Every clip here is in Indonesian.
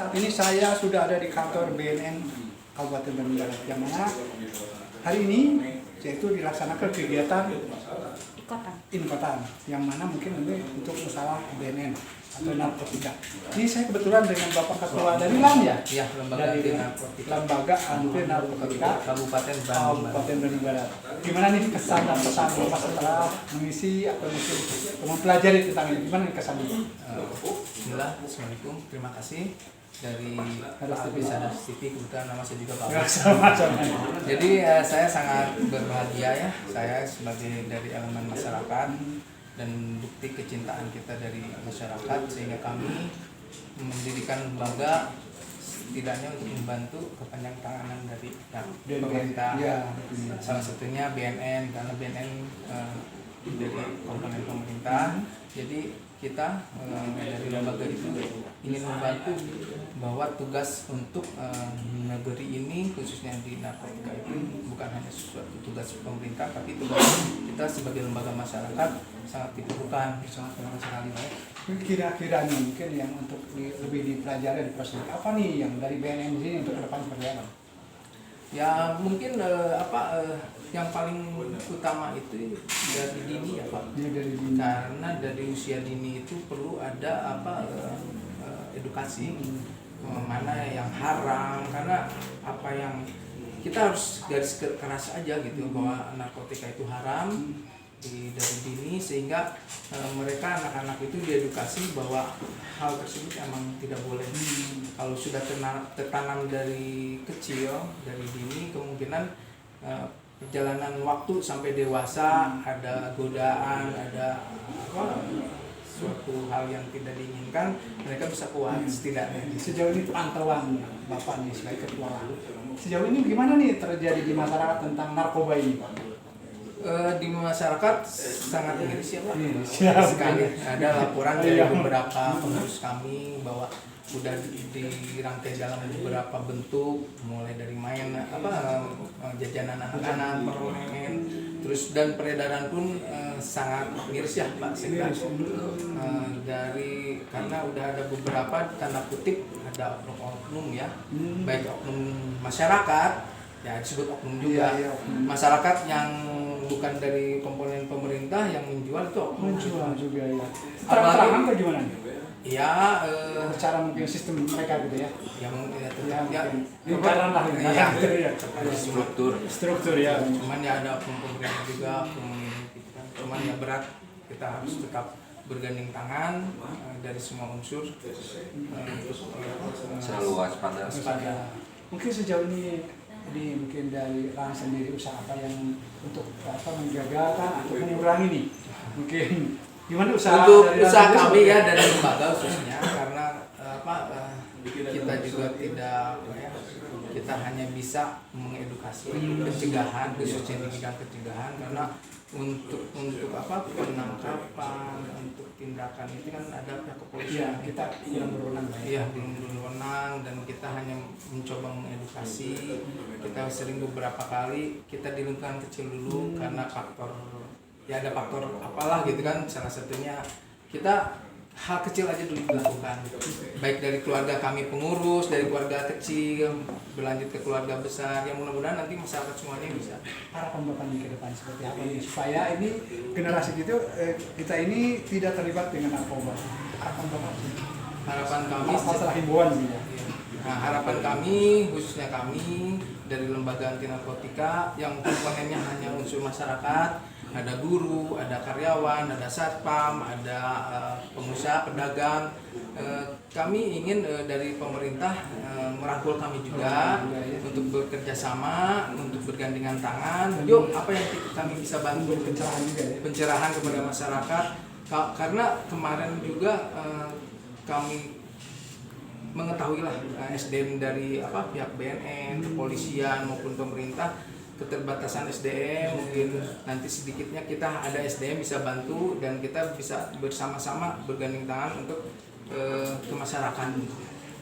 Saat ini saya sudah ada di kantor BNN Kabupaten Bandung Barat, yang mana hari ini yaitu dilaksanakan kegiatan inkotan, yang mana mungkin ini untuk masalah BNN atau narkotika. Ini saya kebetulan dengan Bapak Ketua dari LAN ya? Iya, Lembaga Anti Narkotika Kabupaten Bandung Barat. Gimana nih kesan dan pesan Bapak setelah mengisi atau mungkin mempelajari tentang ini? Gimana nih kesannya? Bismillah, Assalamualaikum, terima kasih dari Hadas TV, kebetulan nama saya juga Pak. Jadi saya sangat berbahagia ya, saya sebagai dari elemen masyarakat dan bukti kecintaan kita dari masyarakat, sehingga kami mendirikan lembaga setidaknya untuk membantu kepanjangtanganan dari pemerintah. Salah satunya BNN, karena BNN dari komponen pemerintah. Jadi kita dari lembaga itu ingin membantu bahwa tugas untuk negeri ini, khususnya di narkotika itu bukan hanya sesuatu tugas pemerintah, tapi tugas kita sebagai lembaga masyarakat sangat diperlukan, sangat penting sekali. Kira-kira mungkin yang untuk lebih dipelajari di proses apa nih yang dari BNN ini untuk ke depan seperti apa? Ya mungkin yang paling utama itu dari dini ya Pak. Dari dini. Karena dari usia dini itu perlu ada edukasi mana yang haram, karena apa yang kita harus garis keras aja gitu bahwa narkotika itu haram dari dini, sehingga mereka anak-anak itu diedukasi bahwa hal tersebut emang tidak boleh. Kalau sudah tertanam dari kecil, dari dini, kemungkinan perjalanan waktu sampai dewasa ada godaan, ada suatu hal yang tidak diinginkan, mereka bisa kuat setidaknya. Sejauh ini pantauan Bapak nih sebagai ketua, sejauh ini gimana nih terjadi di masyarakat tentang narkoba ini Pak? Di masyarakat sangat miris ya Pak. Sekali. Ada laporan dari beberapa pengurus kami bahwa sudah dirangkai dalam beberapa bentuk, mulai dari jajanan anak-anak, permen, terus dan peredaran pun sangat miris ya Pak. Dari karena udah ada beberapa tanda kutip ada oknum ya, baik oknum masyarakat ya, disebut oknum juga, masyarakat yang bukan dari komponen pemerintah yang menjual itu oknum juga ya. Terang-terangan atau gimana? Ya, cara mungkin sistem mereka gitu ya. Lingkaran lah ya. Struktur ya. Cuman ya ada oknum pemerintah juga, cuman ya berat, kita harus tetap bergandeng tangan dari semua unsur untuk selalu waspada. Mungkin sejauh ini mungkin dari LAN sendiri usaha apa yang untuk menggagalkan atau mengurangi nih? Mungkin gimana usaha untuk usaha kami ya dari lembaga khususnya, karena kita juga tidak kita hanya bisa mengedukasi pencegahan, khususnya di bidang pencegahan, karena untuk penangkapan, untuk tindakan itu kan ada pihak kepolisian. Kita yang berwenang. Iya, berwenang, dan kita hanya mencoba mengedukasi. Kita sering beberapa kali kita di lingkungan kecil dulu karena ada faktor apalah gitu kan, salah satunya kita hal kecil aja dulu dilakukan, baik dari keluarga kami pengurus, dari keluarga kecil berlanjut ke keluarga besar, yang mudah-mudahan nanti masyarakat semuanya bisa. Harapan Bapak nih ke depan seperti apa nih supaya ini generasi kita ini tidak terlibat dengan narkoba? Harapan Bapak sih? Harapan kami masalah himbauan sih ya. Nah, harapan kami, khususnya kami dari lembaga anti narkotika yang komponennya hanya unsur masyarakat, ada guru, ada karyawan, ada satpam, ada pengusaha, pedagang. Kami ingin dari pemerintah merangkul kami juga untuk bekerja sama, untuk bergandengan tangan. Yuk, apa yang kami bisa bantu? Pencerahan kepada masyarakat. Karena kemarin juga kami mengetahui lah SDM dari pihak BNN, kepolisian maupun pemerintah, keterbatasan SDM, mungkin nanti sedikitnya kita ada SDM bisa bantu dan kita bisa bersama-sama bergandeng tangan untuk ke masyarakat.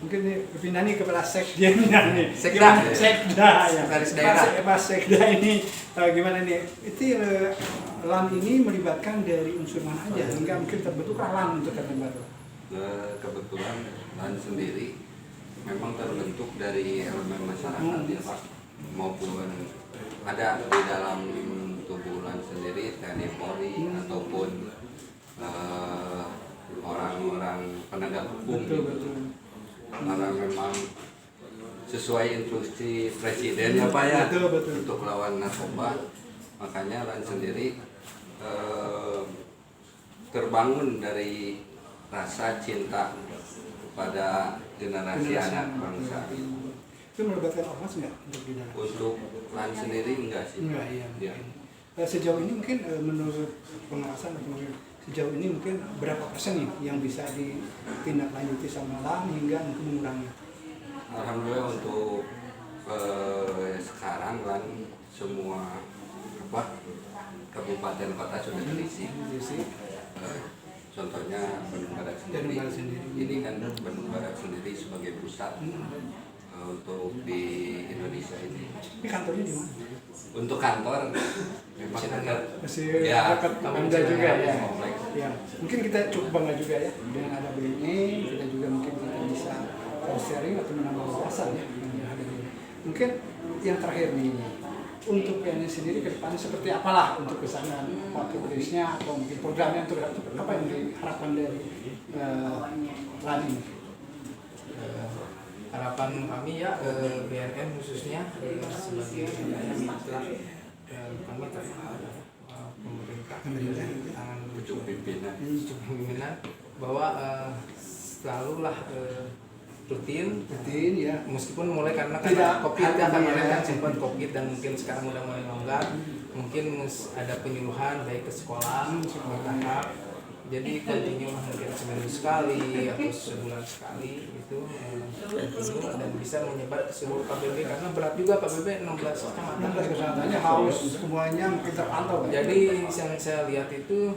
Mungkin pindah nih kepala sekjennya nih. Sekda ya. Sekretaris daerah. Pas sekda ini gimana nih? Itu LAN ini melibatkan dari unsur mana aja hingga mungkin terbentuklah LAN untuk terbentuk. Kebetulan LAN sendiri memang terbentuk dari elemen masyarakat ya Pak, maupun ada di dalam tubuh LAN sendiri TNI Polri ataupun orang-orang penegak hukum gitu. Karena memang sesuai instruksi presiden ya Pak ya, untuk melawan narkoba, makanya LAN sendiri terbangun dari rasa cinta kepada generasi anak bangsa. Itu melibatkan ormas nggak untuk di dalam? Untuk LAN sendiri enggak sih? Enggak, iya. Ya. Sejauh ini mungkin menurut pengawasan atau sejauh ini mungkin berapa persen nih yang bisa ditindaklanjuti sama LAN hingga mungkin mengurangi? Alhamdulillah untuk sekarang LAN semua kabupaten kota sudah terisi. Contohnya Bandung Barat sendiri. Ini kan Bandung Barat sendiri sebagai pusat untuk di Indonesia ini. Ini kantornya di mana? Untuk kantor memang masih ya, dekat Anda juga ya. komplek. Ya, mungkin kita cukup bangga juga ya dengan ada BNI, kita juga mungkin kita bisa sharing atau menambah wawasan ya. Mungkin yang terakhir nih, untuk BNI sendiri ke depannya seperti apalah untuk kesana aktivitasnya atau mungkin programnya untuk apa yang diharapkan dari LAN ini? Harapan kami ya BNN khususnya sebagai mitra kami terhadap pemerintah tangan Pucuk pimpinan bahwa selalulah rutin ya. Meskipun mulai karena COVID ya, kemarin kan sempat COVID dan mungkin sekarang udah mulai longgar, mungkin ada penyuluhan baik ke sekolah bertahap, jadi continue mungkin seminggu sekali atau sebulan sekali itu dan bisa menyebar ke seluruh KBB karena berat juga KBB 16 kecamatan. 16 kecamatannya harus semuanya mungkin terpantau. Jadi yang saya lihat itu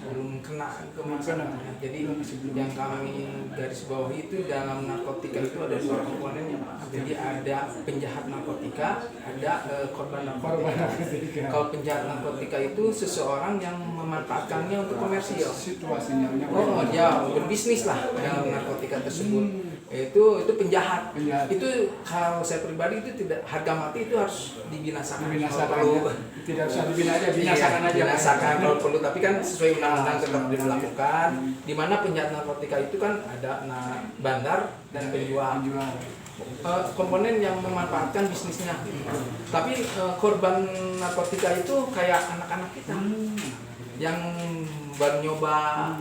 belum kena ke masyarakat. Jadi yang kami garis bawahi itu dalam narkotika itu ada dua komponen ya Pak. Jadi ada penjahat narkotika, ada korban narkotika. Kalau penjahat narkotika itu seseorang yang memanfaatkannya untuk komersial. Situasinya. Oh ya, berbisnis lah dalam narkotika tersebut. Itu penjahat. Itu kalau saya pribadi itu tidak, harga mati itu harus dibinasakan. Tidak usah dibina aja, binasakan aja. Binasakan kalau perlu, tapi kan sesuai undang-undang tetap dilakukan. Di mana penjahat narkotika itu kan ada bandar dan penjual. Komponen yang memanfaatkan bisnisnya. Tapi korban narkotika itu kayak anak-anak kita yang baru nyoba.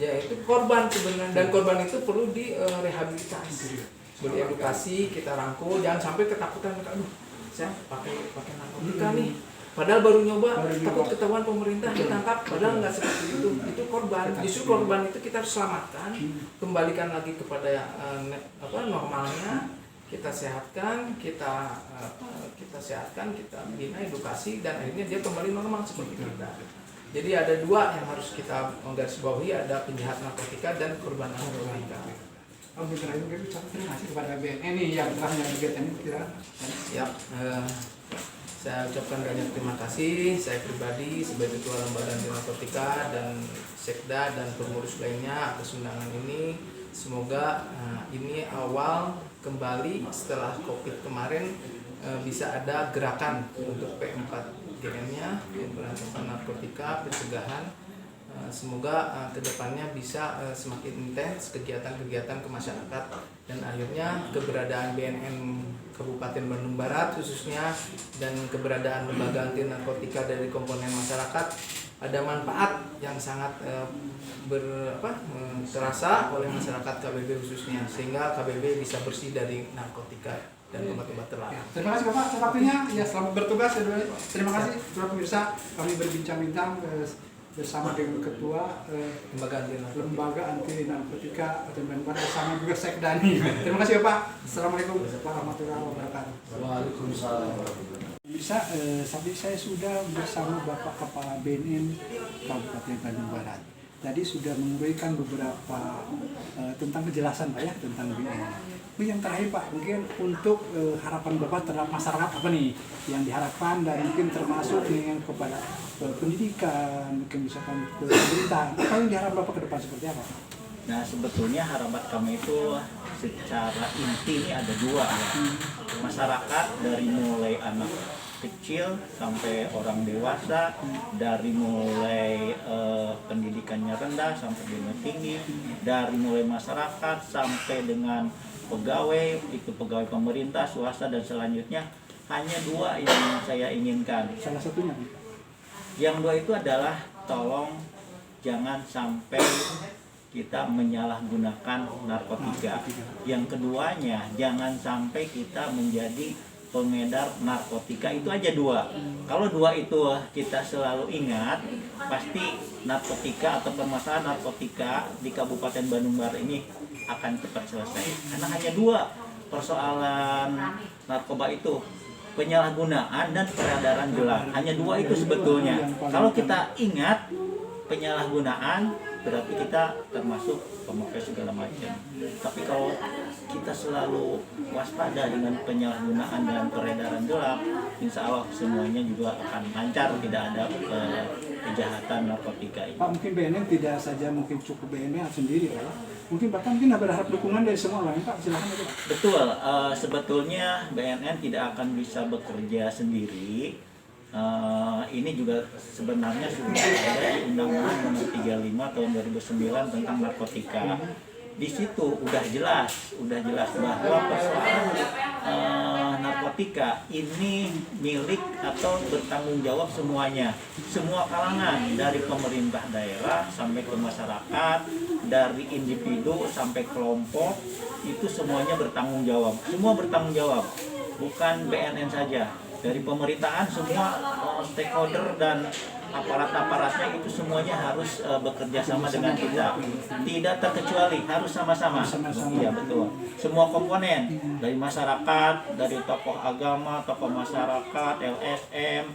Ya itu korban sebenarnya, dan korban itu perlu direhabilitasi, edukasi, kita rangkul, jangan sampai ketakutan, aduh saya pakai narkotika nih, padahal baru nyoba, takut ketahuan pemerintah ditangkap, padahal nggak seperti itu korban. Justru korban itu kita harus selamatkan, kembalikan lagi kepada normalnya, kita sehatkan, kita bina edukasi, dan akhirnya dia kembali normal seperti kita. Jadi ada dua yang harus kita menggarisbawahi, ada penjahat narkotika dan korban narkotika. Terima kasih kepada BNN yang telah menyampaikan ini kira. Siap. Saya ucapkan banyak terima kasih. Saya pribadi sebagai Ketua Lembaga Anti Narkotika dan Sekda dan pengurus lainnya atas undangan ini. Semoga ini awal kembali setelah COVID kemarin bisa ada gerakan untuk P4GN-nya, pemberantasan narkotika, pencegahan. Semoga kedepannya bisa semakin intens kegiatan-kegiatan ke masyarakat, dan akhirnya keberadaan BNN Kabupaten Bandung Barat khususnya dan keberadaan lembaga anti narkotika dari komponen masyarakat ada manfaat yang sangat terasa oleh masyarakat KBB khususnya, sehingga KBB bisa bersih dari narkotika dan obat-obat terlarang. Terima kasih Bapak atas waktunya. Ya, selamat bertugas. Terima kasih para pemirsa. Kami berbincang-bincang bersama dengan Ketua Lembaga Anti Narkotika atau bersama juga Sekdani. Terima kasih Bapak. Assalamualaikum warahmatullahi wabarakatuh. Waalaikumsalam. Bisa tadi saya sudah bersama Bapak Kepala BNN Kabupaten Bandung Barat. Tadi sudah memberikan beberapa tentang kejelasan Pak ya tentang BNN. Yang terakhir Pak, mungkin untuk harapan Bapak terhadap masyarakat apa nih yang diharapkan, dan mungkin termasuk yang kepada pendidikan, mungkin misalkan ke pemerintahan, apa yang diharapkan Bapak ke depan seperti apa? Nah sebetulnya harapan kami itu secara inti ini ada dua ya. Masyarakat dari mulai anak kecil sampai orang dewasa, dari mulai pendidikannya rendah sampai pendidikan tinggi, dari mulai masyarakat sampai dengan pegawai, itu pegawai pemerintah, swasta dan selanjutnya, hanya dua yang saya inginkan. Salah satunya. Yang dua itu adalah tolong jangan sampai kita menyalahgunakan narkotika. Yang keduanya, jangan sampai kita menjadi pengedar narkotika. Itu aja dua. Kalau dua itu kita selalu ingat, pasti narkotika atau permasalahan narkotika di Kabupaten Bandung Barat ini akan cepat selesai. Karena hanya dua persoalan narkoba itu, penyalahgunaan dan peredaran gelap. Hanya dua itu sebetulnya. Kalau kita ingat penyalahgunaan, berarti kita termasuk pemakai segala macam. Tapi kalau kita selalu waspada dengan penyalahgunaan dan peredaran gelap, insya Allah semuanya juga akan lancar, tidak ada kejahatan narkotika ini. Pak, mungkin BNN tidak saja mungkin cukup BNN sendiri, Pak. Mungkin bahkan mungkin berharap dukungan dari semua orang, Pak. Silakan aja, Pak. Betul, sebetulnya BNN tidak akan bisa bekerja sendiri. Ini juga sebenarnya sudah ada di Undang-Undang Nomor 35 Tahun 2009 tentang narkotika. Di situ udah jelas bahwa persoalan narkotika ini milik atau bertanggung jawab semuanya, semua kalangan, dari pemerintah daerah sampai ke masyarakat, dari individu sampai kelompok, itu semuanya bertanggung jawab. Semua bertanggung jawab, bukan BNN saja. Dari pemerintahan semua stakeholder dan aparat-aparatnya itu semuanya harus bekerja sama dengan kita, tidak terkecuali, harus sama-sama. Iya betul. Semua komponen, dari masyarakat, dari tokoh agama, tokoh masyarakat, LSM,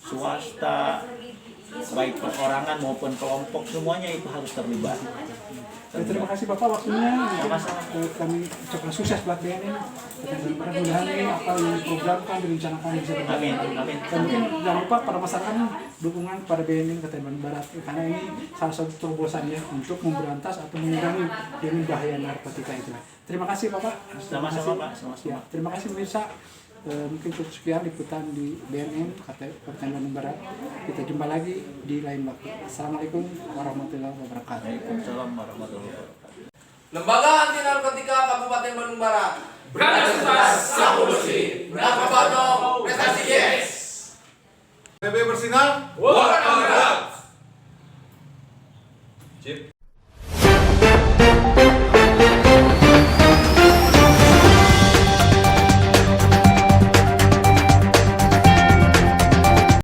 swasta, baik perorangan maupun kelompok, semuanya itu harus terlibat. Terima kasih Bapak waktunya. Kami ucapkan sukses buat BNN. Mudah-mudahan ini apa yang diprogramkan, direncanakan bisa berjalan. Amin. Amin. Dan mungkin jangan lupa para masyarakat dukungan kepada BNN Kabupaten Bandung Barat, karena ini salah satu terobosan ya untuk memberantas atau mengurangi ini bahaya narkotika itu. Terima kasih Bapak. Sama-sama Pak. Ya, terima kasih pemirsa. Mungkin cukup sekian liputan di BNN Kabupaten Bandung Barat. Kita jumpa lagi di lain waktu. Assalamualaikum warahmatullahi wabarakatuh. Waalaikumsalam warahmatullahi wabarakatuh. Lembaga Anti Narkotika Kabupaten Bandung Barat. Berantas sabu bersih, Narkoba no prestasi yes. PB bersinar, Work